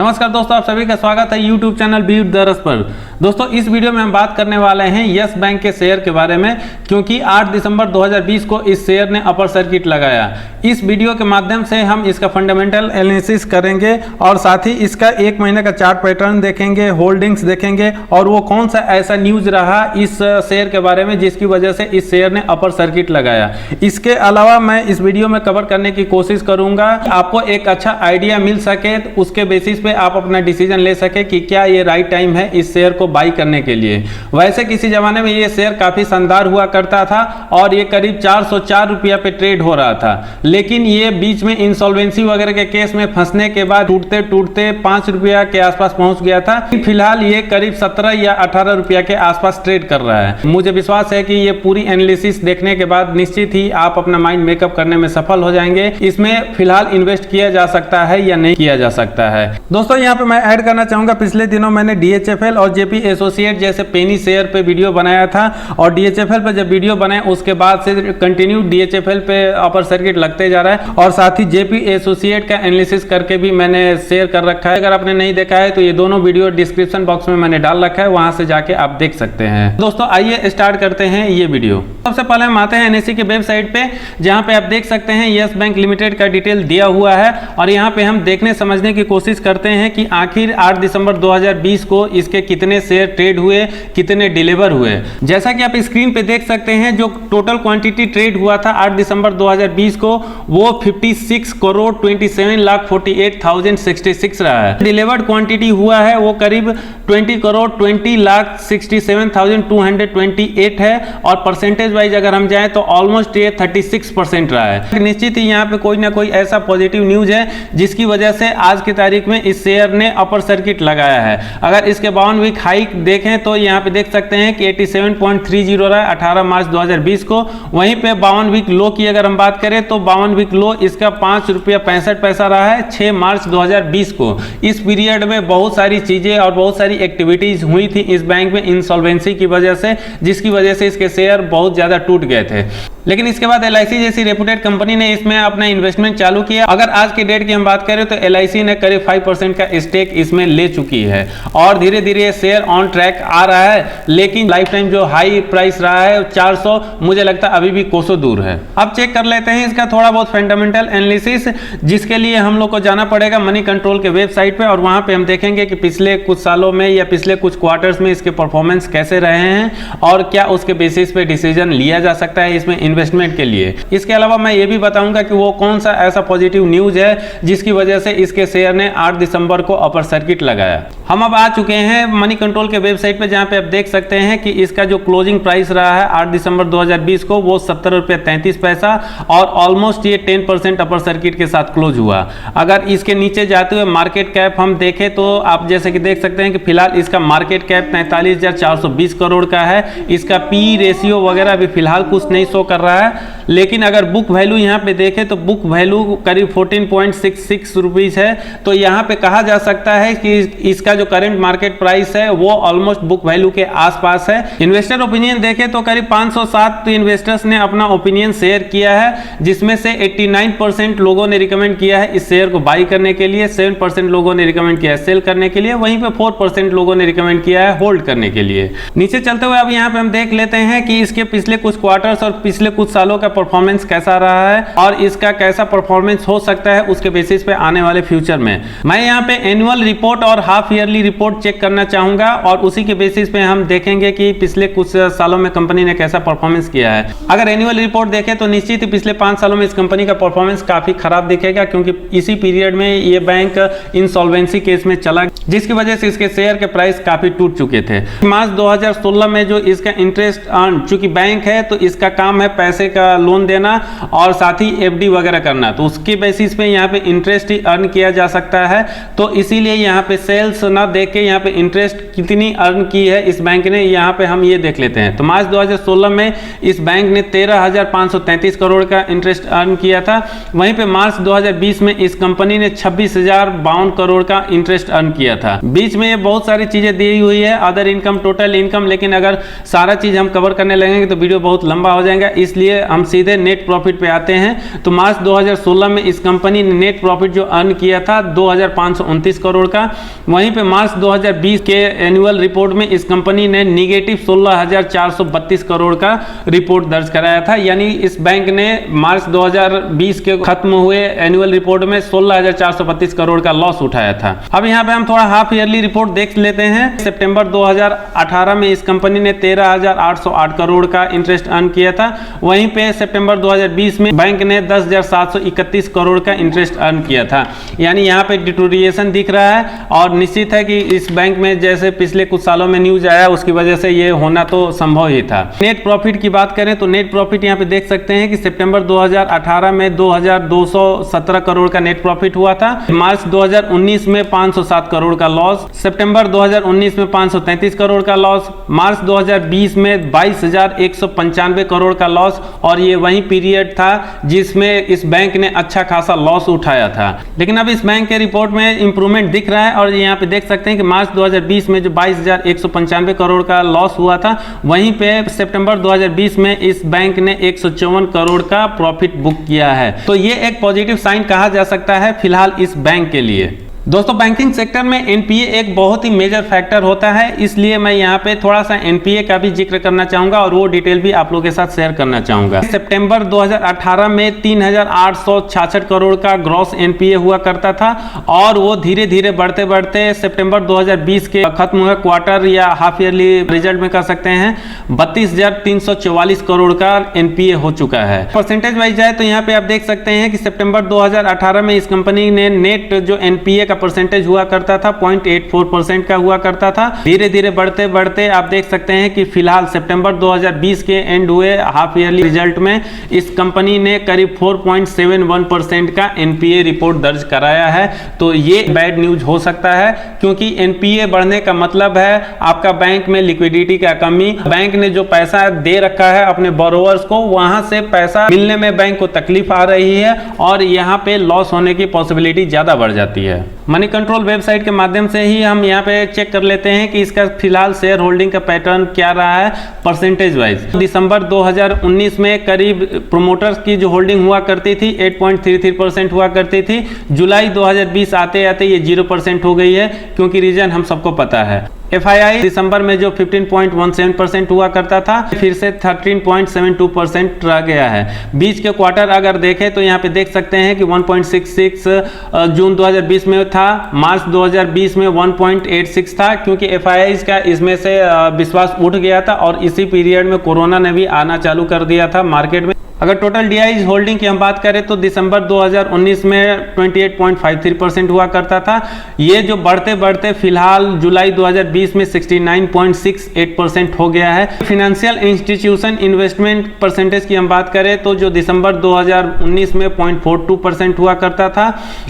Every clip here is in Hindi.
नमस्कार दोस्तों, आप सभी का स्वागत है YouTube चैनल बीट द रस पर। दोस्तों इस वीडियो में हम बात करने वाले हैं यस बैंक के शेयर के बारे में, क्योंकि 8 दिसंबर 2020 को इस शेयर ने अपर सर्किट लगाया। इस वीडियो के माध्यम से हम इसका फंडामेंटल एनालिसिस करेंगे और साथ ही इसका एक महीने का चार्ट पैटर्न देखेंगे, होल्डिंग्स देखेंगे और वो कौन सा ऐसा न्यूज रहा इस शेयर के बारे में जिसकी वजह से इस शेयर ने अपर सर्किट लगाया। इसके अलावा मैं इस वीडियो में कवर करने की कोशिश करूंगा, आपको एक अच्छा आइडिया मिल सके, उसके बेसिस पे आप अपना डिसीजन ले सके कि क्या ये राइट टाइम है इस शेयर को बाई करने के लिए। वैसे किसी जमाने में ये शेयर काफी शानदार हुआ करता था और ये करीब 404 रुपया पे ट्रेड हो रहा था, लेकिन ये बीच में इंसॉल्वेंसी वगैरह के केस में फंसने के बाद टूटते टूटते 5 रुपया के आसपास पहुंच गया था। फिलहाल ये करीब 17 या 18 रुपया के आसपास ट्रेड कर रहा है। मुझे विश्वास है कि ये पूरी एनालिसिस देखने के बाद निश्चित ही आप अपना माइंड मेकअप करने में सफल हो जाएंगे। इसमें फिलहाल इन्वेस्ट किया जा सकता है या नहीं किया जा सकता है। दोस्तों यहाँ पे मैं ऐड करना चाहूंगा, पिछले दिनों मैंने DHFL और JP एसोसिएट जैसे पेनी शेयर पे वीडियो बनाया था और DHFL पे जब वीडियो बनाए उसके बाद से कंटिन्यू DHFL पे अपर सर्किट लगते जा रहा है और साथ ही JP एसोसिएट का एनालिसिस करके भी मैंने शेयर कर रखा है। अगर आपने नहीं देखा है तो ये दोनों वीडियो डिस्क्रिप्शन बॉक्स में मैंने डाल रखा है, वहां से जाके आप देख सकते हैं। दोस्तों आइए स्टार्ट करते हैं ये वीडियो। सबसे पहले हम आते हैं NSE के वेबसाइट पे, जहां पे आप देख सकते हैं यस बैंक लिमिटेड का डिटेल दिया हुआ है और यहाँ पे हम देखने समझने की कोशिश करते हैं कि आखिर 8 दिसंबर 2020 को इसके कितने शेयर ट्रेड हुए, कितने डिलीवर हुए। जैसा कि आप स्क्रीन पे देख सकते हैं, जो टोटल क्वांटिटी ट्रेड हुआ था 8 दिसंबर 2020 को वो 56 करोड़ 27,48,066 रहा है। डिलीवर्ड क्वांटिटी हुआ है वो करीब 20 करोड़ 20,67,228 है और परसेंटेज वाइज अगर हम जाएं तो ऑलमोस्ट ये 36% रहा है। निश्चित ही यहाँ पे कोई ना कोई ऐसा पॉजिटिव न्यूज है जिसकी वजह से आज की तारीख में इस शेयर ने अपर सर्किट लगाया है। अगर इसके 52 वीक हाइक देखें तो यहाँ पे देख सकते हैं कि 87.30 रहा है 18 मार्च 2020 को। वहीं पे 52 वीक लो की अगर हम बात करें तो 52 वीक लो इसका 5 रुपया 65 पैसा रहा है 6 मार्च 2020 को। इस पीरियड में बहुत सारी चीजें और बहुत सारी एक्टिविटीज हुई थी इस बैंक में इंसॉल्वेंसी की वजह से, जिसकी वजह से इसके शेयर बहुत ज्यादा टूट गए थे। लेकिन इसके बाद LIC जैसी रेपुटेड कंपनी ने इसमें अपना इन्वेस्टमेंट चालू किया। अगर आज की डेट की हम बात करें तो LIC ने करीब 5% का स्टेक इसमें ले चुकी है और धीरे धीरे ये शेयर ऑन ट्रैक आ रहा है, लेकिन लाइफ टाइम जो हाई प्राइस रहा है 400, मुझे लगता है अभी भी कोसों दूर है। अब चेक कर लेते हैं इसका थोड़ा बहुत फंडामेंटल एनालिसिस, जिसके लिए हम लोग को जाना पड़ेगा मनी कंट्रोल के वेबसाइट पे और वहां पे हम देखेंगे कि पिछले कुछ सालों में या पिछले कुछ क्वार्टर्स में इसके परफॉर्मेंस कैसे रहे हैं और क्या उसके बेसिस पे डिसीजन लिया जा सकता है इसमें इन्वेस्टमेंट के लिए। इसके अलावा मैं ये भी बताऊंगा कि वो कौन सा ऐसा पॉजिटिव न्यूज है जिसकी वजह से इसके शेयर ने 8 दिसंबर को अपर सर्किट लगाया। हम अब आ चुके हैं मनी कंट्रोल के वेबसाइट पे, जहां पे आप देख सकते हैं कि इसका जो क्लोजिंग प्राइस रहा है 8 दिसंबर 2020 को वो 70 रुपये 33 पैसा और ऑलमोस्ट ये 10% अपर सर्किट के साथ क्लोज हुआ। अगर इसके नीचे जाते हुए मार्केट कैप हम देखें तो आप जैसे कि देख सकते हैं कि फिलहाल इसका मार्केट कैप 43,420 करोड़ का है। इसका PE रेशियो वगैरह अभी फिलहाल कुछ नहीं शो कर रहा है, लेकिन अगर बुक वैल्यू यहाँ पे देखें तो बुक वैल्यू करीब 14.66 रुपीज है। तो यहाँ पे कहा जा सकता है कि इसका जो करंट मार्केट प्राइस है वो ऑलमोस्ट बुक वैल्यू के आसपास है। इन्वेस्टर ओपिनियन देखें तो करीब 507 इन्वेस्टर्स ने अपना ओपिनियन शेयर किया है, जिसमें से 89% लोगों ने रिकमेंड किया है इस शेयर को बाई करने के लिए, 7% लोगों ने रिकमेंड किया है सेल करने के लिए, वहीं पे 4% लोगों ने रिकमेंड किया है होल्ड करने के लिए। नीचे चलते हुए अब यहाँ पे हम देख लेते हैं कि इसके पिछले कुछ क्वार्टर्स और पिछले कुछ सालों का परफॉर्मेंस कैसा रहा है और इसका कैसा परफॉर्मेंस हो सकता है उसके बेसिस पे आने वाले फ्यूचर में। मैं यहाँ पे एनुअल रिपोर्ट और हाफ ईयरली रिपोर्ट चेक करना चाहूंगा और उसी के बेसिस पे हम देखेंगे कि पिछले कुछ सालों में कंपनी ने कैसा परफॉर्मेंस किया है। अगर एनुअल रिपोर्ट देखें तो निश्चित ही पिछले 5 सालों में इस कंपनी का परफॉर्मेंस काफी खराब दिखेगा, क्योंकि इसी पीरियड में ये बैंक इंसॉल्वेंसी केस में चला, जिसकी वजह से इसके शेयर के प्राइस काफी टूट चुके थे। मार्च 2016 में जो इसका इंटरेस्ट अर्न, चूंकि बैंक है तो इसका काम है पैसे का लोन देना और साथ ही FD वगैरह करना, तो उसके बेसिस पे यहाँ पे इंटरेस्ट ही अर्न किया जा सकता है। तो इसीलिए यहाँ पे सेल्स ना देख के यहाँ पे इंटरेस्ट कितनी अर्न की है इस बैंक ने, यहाँ पे हम ये देख लेते हैं। तो मार्च 2016 में इस बैंक ने 13,533 करोड़ का इंटरेस्ट अर्न किया था। वहीं पे मार्च 2020 में इस कंपनी ने 26,052 करोड़ का इंटरेस्ट अर्न किया था। बीच में ये बहुत सारी चीजें दी हुई है, अदर इनकम, टोटल इनकम, लेकिन अगर सारा चीज हम कवर करने लगेंगे तो वीडियो बहुत लंबा हो जाएगा, इसलिए हम सीधे नेट प्रॉफिट पे आते हैं। तो मार्च 2016 में इस कंपनी ने नेट प्रॉफिट जो अर्न किया था 2529 करोड़ का। वहीं पे मार्च 2020 के एनुअल रिपोर्ट में इस कंपनी ने निगेटिव 16,432 करोड़ का रिपोर्ट दर्ज कराया था। यानी इस बैंक ने मार्च 2020 के खत्म हुए एनुअल रिपोर्ट में 16,432 करोड़ का लॉस उठाया था। अब यहाँ पे हम थोड़ा हाफ ईयरली रिपोर्ट देख लेते हैं। सितंबर 2018 में इस कंपनी ने 13,808 करोड़ का इंटरेस्ट अर्न किया था। वहीं पे सितंबर 2020 में बैंक ने 10,731 करोड़ का इंटरेस्ट अर्न किया था। यानी यहाँ पे डिटोरिएशन दिख रहा है और निश्चित है कि इस बैंक में जैसे पिछले कुछ सालों में न्यूज आया उसकी वजह से ये होना तो संभव ही था। नेट प्रॉफिट की बात करें तो नेट प्रॉफिट यहाँ पे देख सकते हैं कि सितंबर 2018 में 2,217 करोड़ का नेट प्रॉफिट हुआ था। मार्च 2019 में 507 करोड़ का लॉस, सितंबर 2019 में 533 करोड़ का लॉस, मार्च 2020 में 22,195 करोड़ का लॉस। और ये वही पीरियड था जिसमें इस बैंक ने अच्छा खासा लॉस उठाया था। लेकिन अब इस बैंक के रिपोर्ट में इंप्रूवमेंट दिख रहा है और यहाँ पे देख सकते हैं कि मार्च 2020 में जो 22,195 करोड़ का लॉस हुआ था, वहीं पे सितंबर 2020 में इस बैंक ने 154 करोड़ का प्रॉफिट बुक किया है। तो ये एक पॉजिटिव साइन कहा जा सकता है फिलहाल इस बैंक के लिए। दोस्तों, बैंकिंग सेक्टर में एनपीए एक बहुत ही मेजर फैक्टर होता है, इसलिए मैं यहाँ पे थोड़ा सा एनपीए का भी जिक्र करना चाहूंगा और वो डिटेल भी आप लोगों के साथ शेयर करना चाहूंगा। सितंबर 2018 में 3,866 करोड़ का ग्रॉस एनपीए हुआ करता था और वो धीरे धीरे बढ़ते बढ़ते सितंबर 2020 के खत्म हुए क्वार्टर या हाफ ईयरली रिजल्ट में कह सकते हैं 32,344 करोड़ का एनपीए हो चुका है। परसेंटेज वाइज जाए तो यहाँ पे आप देख सकते हैं कि सितंबर 2018 में इस कंपनी ने नेट जो एनपीए का परसेंटेज हुआ करता था 0.84% का हुआ करता था। धीरे धीरे बढ़ते बढ़ते आप देख सकते हैं कि फिलहाल सितंबर 2020 के एंड हुए हाफ ईयरली रिजल्ट में इस कंपनी ने करीब 4.71% का एनपीए रिपोर्ट दर्ज कराया है। तो ये बैड न्यूज हो सकता है क्योंकि एनपीए बढ़ने का मतलब है आपका बैंक में लिक्विडिटी का कमी, बैंक ने जो पैसा दे रखा है अपने बोरोवर्स को वहां से पैसा मिलने में बैंक को तकलीफ आ रही है और यहाँ पे लॉस होने की पॉसिबिलिटी ज्यादा बढ़ जाती है। मनी कंट्रोल वेबसाइट के माध्यम से ही हम यहाँ पे चेक कर लेते हैं कि इसका फिलहाल शेयर होल्डिंग का पैटर्न क्या रहा है परसेंटेज वाइज। दिसंबर 2019 में करीब प्रोमोटर्स की जो होल्डिंग हुआ करती थी 8.33% हुआ करती थी। जुलाई 2020 आते आते ये 0% हो गई है क्योंकि रीजन हम सबको पता है। FII दिसंबर में जो 15.17% हुआ करता था फिर से 13.72% रह गया है। बीच के क्वार्टर अगर देखें तो यहाँ पे देख सकते हैं कि 1.66 जून 2020 में था, मार्च 2020 में 1.86 था क्योंकि FII का इसमें से विश्वास उठ गया था और इसी पीरियड में कोरोना ने भी आना चालू कर दिया था मार्केट में। अगर टोटल डीआई होल्डिंग की हम बात करें तो दिसंबर 2019 में 28.53% हुआ करता था। ये जो बढ़ते बढ़ते फिलहाल जुलाई 2020 में 69.68% हो गया है। फाइनेंशियल इंस्टीट्यूशन इन्वेस्टमेंट परसेंटेज की हम बात करें तो जो दिसंबर 2019 में 0.42% हुआ करता था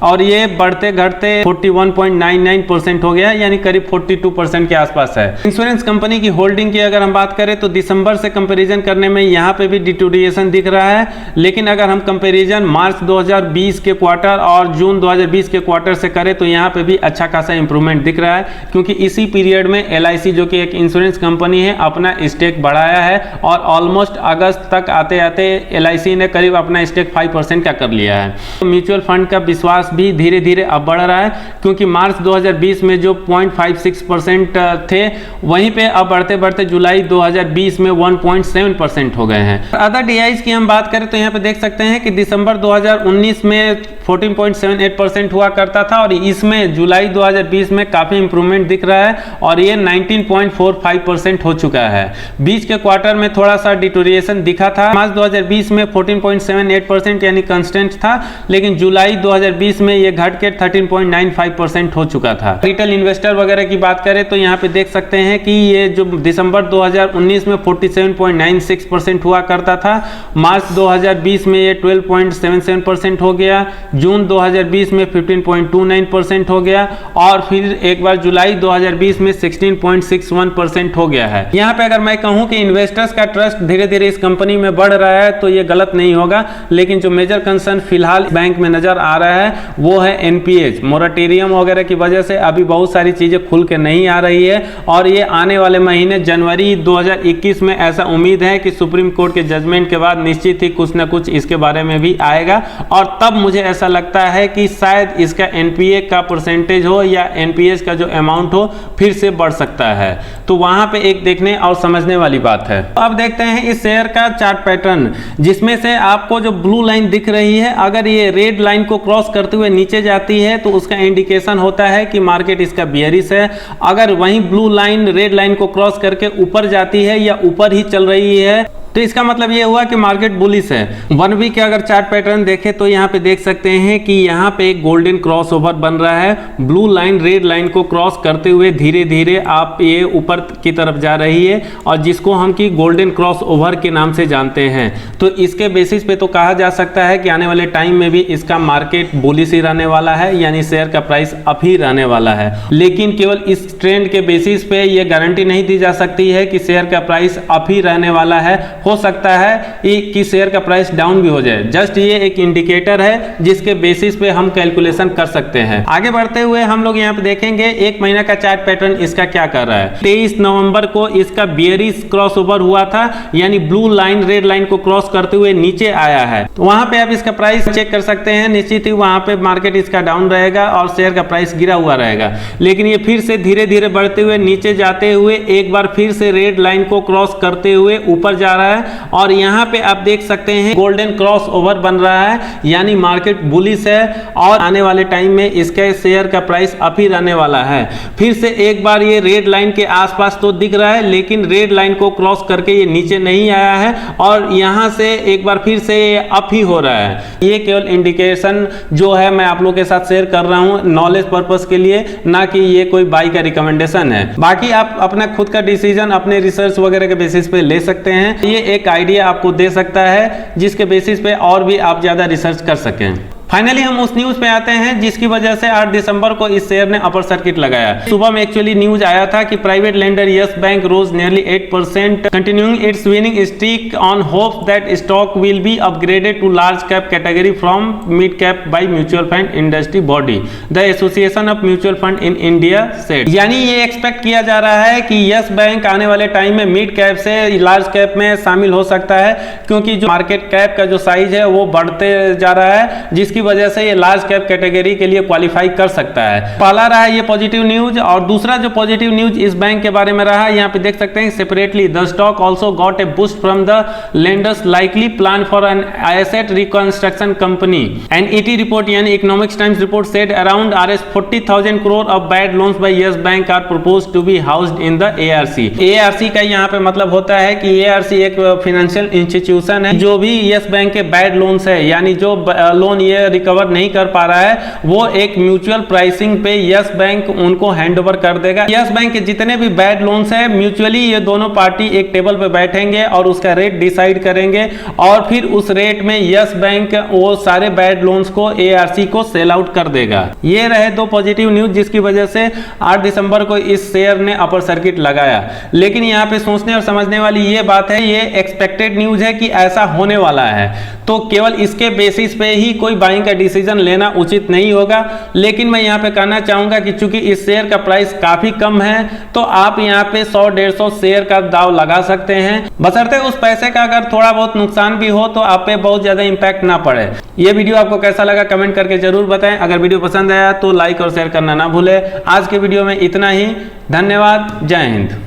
और ये बढ़ते घटते 41.99% हो गया, यानी करीब 42% के आसपास है। इंश्योरेंस कंपनी की होल्डिंग की अगर हम बात करें तो दिसंबर से कंपेरिजन करने में यहाँ पे भी डिटोरिएशन दिख रहा है, लेकिन अगर हम कंपैरिजन मार्च 2020 के क्वार्टर और जून 2020 के क्वार्टर से करें तो यहां पे भी अच्छा खासा इंप्रूवमेंट दिख रहा है क्योंकि इसी पीरियड में LIC जो कि एक इंश्योरेंस कंपनी है अपना स्टेक बढ़ाया है और ऑलमोस्ट अगस्त तक आते आते LIC ने करीब अपना स्टेक 5% का कर लिया है। तो म्यूचुअल फंड का विश्वास भी धीरे धीरे अब बढ़ रहा है क्योंकि मार्च 2020 में जो 0.56% थे वहीं पे अब बढ़ते बढ़ते जुलाई 2020 में 1.7% हो गए हैं। अदर DIs की हम बात करें तो यहाँ पे देख सकते हैं कि दिसंबर 2019 में 14.78% हुआ करता था और इसमें जुलाई 2020 में काफी इंप्रूवमेंट दिख रहा है और ये 19.45% हो चुका है। बीच के क्वार्टर में थोड़ा सा डिटोरिएशन दिखा था, मार्च 2020 में 14.78% यानी कांस्टेंट था, लेकिन जुलाई 2020 में ये घट के 13.95% हो चुका था। रिटेल इन्वेस्टर वगैरह की बात करें तो यहाँ पे देख सकते हैं कि ये जो दिसंबर 2019 में 47.96% हुआ करता था, मार्च मार्च 2020 में ये 12.77% हो गया, जून 2020 में 15.29% हो गया और फिर एक बार जुलाई 2020 में 16.61% हो गया है। यहाँ पे अगर मैं कहूँ कि इन्वेस्टर्स का ट्रस्ट धीरे धीरे इस कंपनी में बढ़ रहा है तो ये गलत नहीं होगा, लेकिन जो मेजर कंसर्न फिलहाल बैंक में नजर आ रहा है वो है एनपीएज, मोरेटोरियम वगैरह की वजह से अभी बहुत सारी चीजें खुल के नहीं आ रही है और ये आने वाले महीने जनवरी 2021 में ऐसा उम्मीद है कि सुप्रीम कोर्ट के जजमेंट के बाद निश्चित ही कुछ ना कुछ इसके बारे में भी आएगा और तब मुझे ऐसा लगता है कि शायद इसका एनपीए का परसेंटेज हो या एनपीएस का जो अमाउंट हो फिर से बढ़ सकता है। तो वहां पे एक देखने और समझने वाली बात है। तो अब देखते हैं इस शेयर का चार्ट पैटर्न, जिसमें से आपको जो ब्लू लाइन दिख रही है अगर ये रेड लाइन को क्रॉस करते हुए नीचे जाती है तो उसका इंडिकेशन होता है कि मार्केट इसका बियरिश है। अगर वहीं ब्लू लाइन रेड लाइन को क्रॉस करके ऊपर जाती है या ऊपर ही चल रही है तो इसका मतलब ये हुआ कि मार्केट बुलिश है। 1 वीक के अगर चार्ट पैटर्न देखें तो यहाँ पे देख सकते हैं कि यहाँ पे एक गोल्डन क्रॉस ओवर बन रहा है, ब्लू लाइन रेड लाइन को क्रॉस करते हुए धीरे धीरे आप ये ऊपर की तरफ जा रही है और जिसको हम की गोल्डन क्रॉस ओवर के नाम से जानते हैं। तो इसके बेसिस पे तो कहा जा सकता है कि आने वाले टाइम में भी इसका मार्केट बुलिश ही रहने वाला है, यानी शेयर का प्राइस अप ही रहने वाला है। लेकिन केवल इस ट्रेंड के बेसिस पे ये गारंटी नहीं दी जा सकती है कि शेयर का प्राइस अप ही रहने वाला है, हो सकता है कि शेयर का प्राइस डाउन भी हो जाए। जस्ट ये एक इंडिकेटर है जिसके बेसिस पे हम कैलकुलेशन कर सकते हैं। आगे बढ़ते हुए हम लोग यहाँ पे देखेंगे एक महीना का चार्ट पैटर्न इसका क्या कर रहा है। 23 नवंबर को इसका बियरिश क्रॉस ओवर हुआ था, यानी ब्लू लाइन रेड लाइन को क्रॉस करते हुए नीचे आया है। तो वहां पे आप इसका प्राइस चेक कर सकते हैं, निश्चित ही वहां पे मार्केट इसका डाउन रहेगा और शेयर का प्राइस गिरा हुआ रहेगा। लेकिन ये फिर से धीरे धीरे बढ़ते हुए नीचे जाते हुए एक बार फिर से रेड लाइन को क्रॉस करते हुए ऊपर जा रहा है और यहाँ पे आप देख सकते हैं गोल्डन क्रॉस ओवर बन रहा है, यानी मार्केट बुलिश है और आने वाले टाइम में इसके शेयर का प्राइस अप ही रहने वाला है। फिर से एक बार ये रेड लाइन के आसपास तो दिख रहा है, लेकिन रेड लाइन को क्रॉस करके ये नीचे नहीं आया है और यहाँ से एक बार फिर से ये अप ही हो रहा है। ये केवल इंडिकेशन जो है मैं आप लोगों के साथ शेयर कर रहा हूँ नॉलेज पर्पस के लिए, ना कि ये कोई बाई का रिकमेंडेशन है। बाकी आप अपना खुद का डिसीजन अपने रिसर्च वगैरह के बेसिस पे ले सकते हैं। ये एक आइडिया आपको दे सकता है जिसके बेसिस पे और भी आप ज्यादा रिसर्च कर सकें। फाइनली हम उस न्यूज पे आते हैं जिसकी वजह से 8 दिसंबर को इस शेयर ने अपर सर्किट लगाया। सुबह में एक्चुअली न्यूज आया था कि private lender Yes Bank rose nearly 8% continuing its winning streak on hope that stock will be upgraded to large cap category from mid cap by mutual fund industry body the Association of Mutual Fund in India said. यानी ये एक्सपेक्ट किया जा रहा है कि यस बैंक आने वाले टाइम में मिड कैप से लार्ज कैप में शामिल हो सकता है, क्योंकि जो मार्केट कैप का जो साइज है वो बढ़ते जा रहा है, जिसकी वजह से ये लार्ज कैप कैटेगरी के लिए क्वालिफाई कर सकता है। पहला रहा ये पॉजिटिव न्यूज और दूसरा जो पॉजिटिव न्यूज इस बैंक के बारे में रहा, यहाँ पे देख सकते हैं separately the stock also got a boost from the lenders likely plan for an asset reconstruction company and ET report यानी economics times report said around ₹40,000 crore of bad loans by Yes Bank are proposed to be housed in the ARC. ARC का यहाँ पे मतलब होता है कि एआरसी एक फाइनेंशियल इंस्टीट्यूशन है, जो भी यस बैंक के बैड लोन्स है यानी जो लोन ये रिकवर नहीं कर पा रहा है वो एक म्यूचुअल प्राइसिंग पे यस बैंक उनको हैंड ओवर कर देगा। यस बैंक के जितने भी बैड लोन्स है म्यूचुअली ये दोनों पार्टी एक टेबल पे बैठेंगे और उसका रेट डिसाइड करेंगे और फिर उस रेट में यस बैंक वो सारे बैड लोन्स को एआरसी को सेल आउट कर देगा। ये रहे दो पॉजिटिव न्यूज जिसकी वजह से 8 दिसंबर को इस शेयर ने अपर सर्किट लगाया। लेकिन यहाँ पे सोचने और समझने वाली ये बात है, ये एक्सपेक्टेड न्यूज है कि ऐसा होने वाला है, तो केवल इसके बेसिस पे ही कोई बाइंग का डिसीजन लेना उचित नहीं होगा। लेकिन मैं यहाँ पे कहना चाहूंगा कि चूंकि इस शेयर का प्राइस काफी कम है तो आप यहाँ पे 100-150 शेयर का दाव लगा सकते हैं, बशर्ते उस पैसे का अगर थोड़ा बहुत नुकसान भी हो तो आप पे बहुत ज्यादा इंपैक्ट ना पड़े। ये वीडियो आपको कैसा लगा कमेंट करके जरूर बताएं। अगर वीडियो पसंद आया तो लाइक और शेयर करना ना भूले। आज के वीडियो में इतना ही, धन्यवाद, जय हिंद।